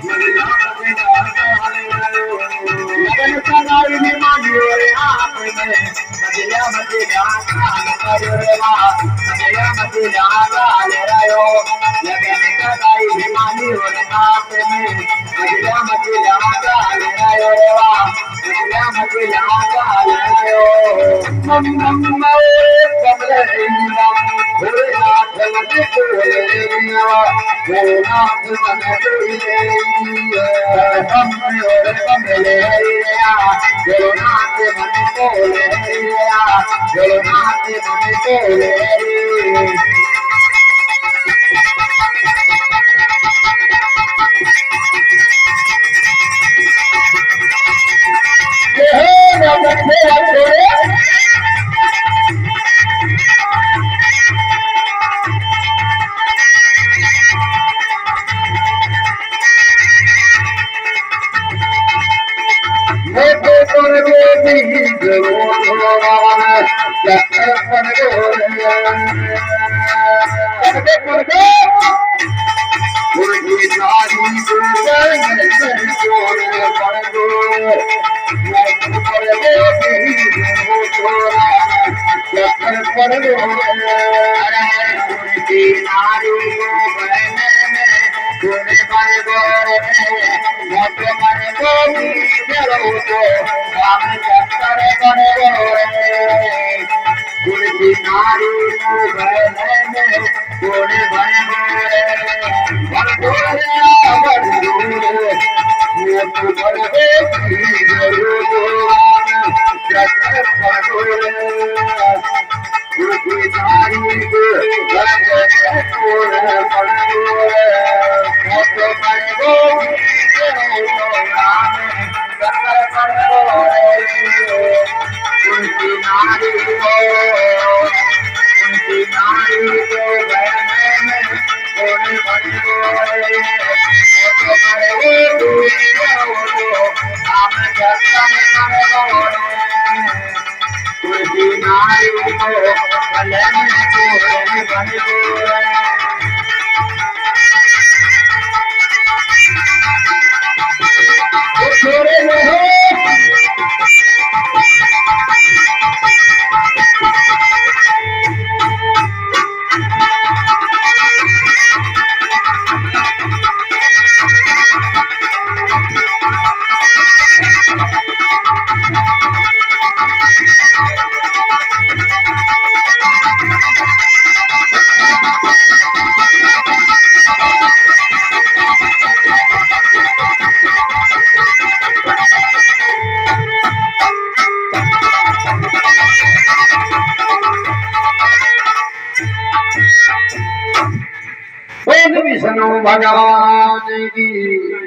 लगन सगाई में मांगियो रे आपने मदिया मदिया काल करो रे वाह मदिया मदिया काल रायो लगन सगाई में मांगियो रे आपने मदिया मदिया काल रायो रे वाह मदिया मदिया काल रायो मम मम कमरे भोलेनाथ मन बोले भोलेनाथ मन बोले हम और कमले भोलेनाथ मन बोले भोलेनाथ मन बोले विष्णु भगवान की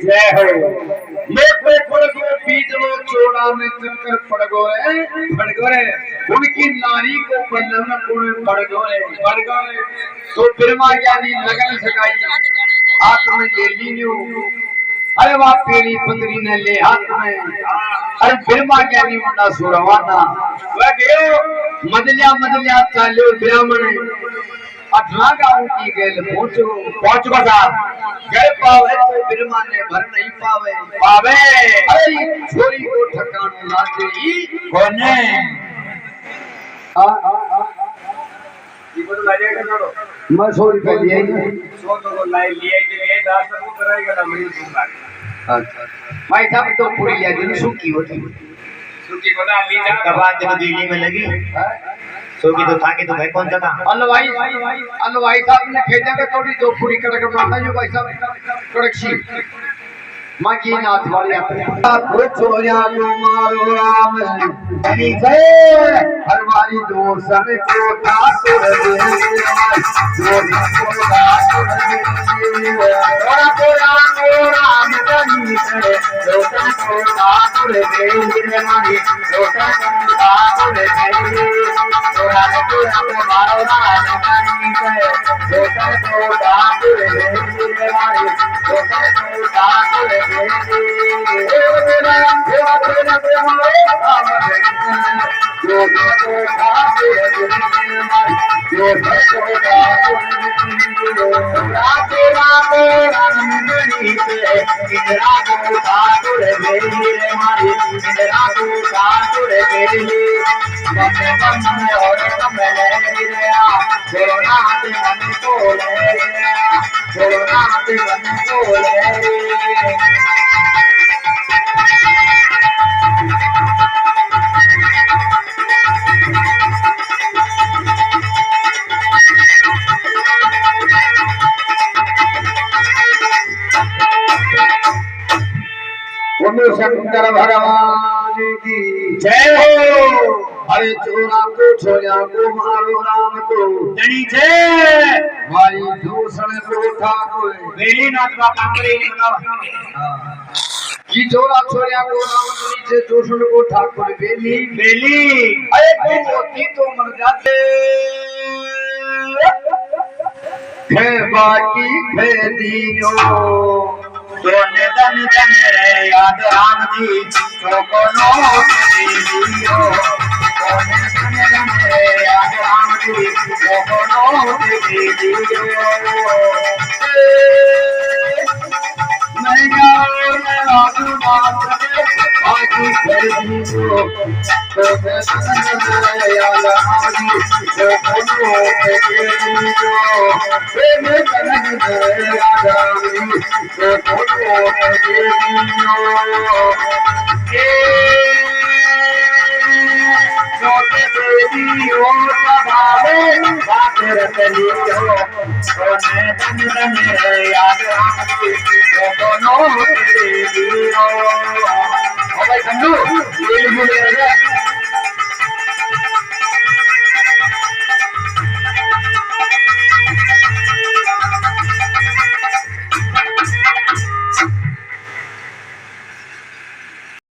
जय हो। लेको पड़गो बीजलो चोड़ा में चक्कर पड़गो रे उनकी नारी को बंधन में पड़गो रे तो ब्रह्मा ज्ञानी लगन सगाई हाथ में ले ली अरे वाह पीली पुत्री ने ले हाथ में अरे ब्रह्मा ज्ञानी मुंडा सुरवाना वह गयो मदलिया चालो ब्राह्मण अठना गाँव की गेल पहुंच बसा गए पावे तो ब्रह्मा ने भर नहीं पावे अरे छोरी को ठकानो लागे कोने मैं 100 रुपए लिए 100 तो लाई लिए के लिए 10 को कराएगा ना मेरी दूंगा अच्छा भाई साहब तो पूरी लिया दिन सूखी होती सूखी को ना ली जा दबा जब दिल्ली में लगी सूखी तो था कि तो भाई कौन जगह भाई साहब ने खेजा के थोड़ी दो पूरी कड़क मारता जो भाई साहब कड़कशी मां की नाथ वाली आपको छोया लो मारो राम बनी गए हर वाली दोसन को ठाकुर दे जो को ठाकुर दे तोरा राम बनी गए दोसन को ठाकुर दे मारी दोसन को ठाकुर दे तोरा मारो राम बनी गए दोसन को ठाकुर दे मारी दोसन को ठाकुर बोलो शंकर भगवान की जय हो। अरे चोरा को छोया को मारो राम को जनी जय भाई दूषण को ठाकुर वेली नाथ बाबा करे बताओ जी चोरा छोया को राम को नीचे दूषण को ठाकुर बेली वेली अरे तू होती तो मर जाते है बाकी है दीनो सोने धन धन रे याद राम जी तो कोनो दियो सोने धन धन रे याद राम जी तो कोनो दियो मैं गाँव में आजू बाजू बाकी है दीनो तो मैं याद आजी तो कोनो दीनो मैं कनक याद आजी तो कोनो दीनो छोटे बेबी ओ सभावे बात रतलियो सोने धन धन रे याद राम जी तो कोनो दियो भाई संधू ये बोले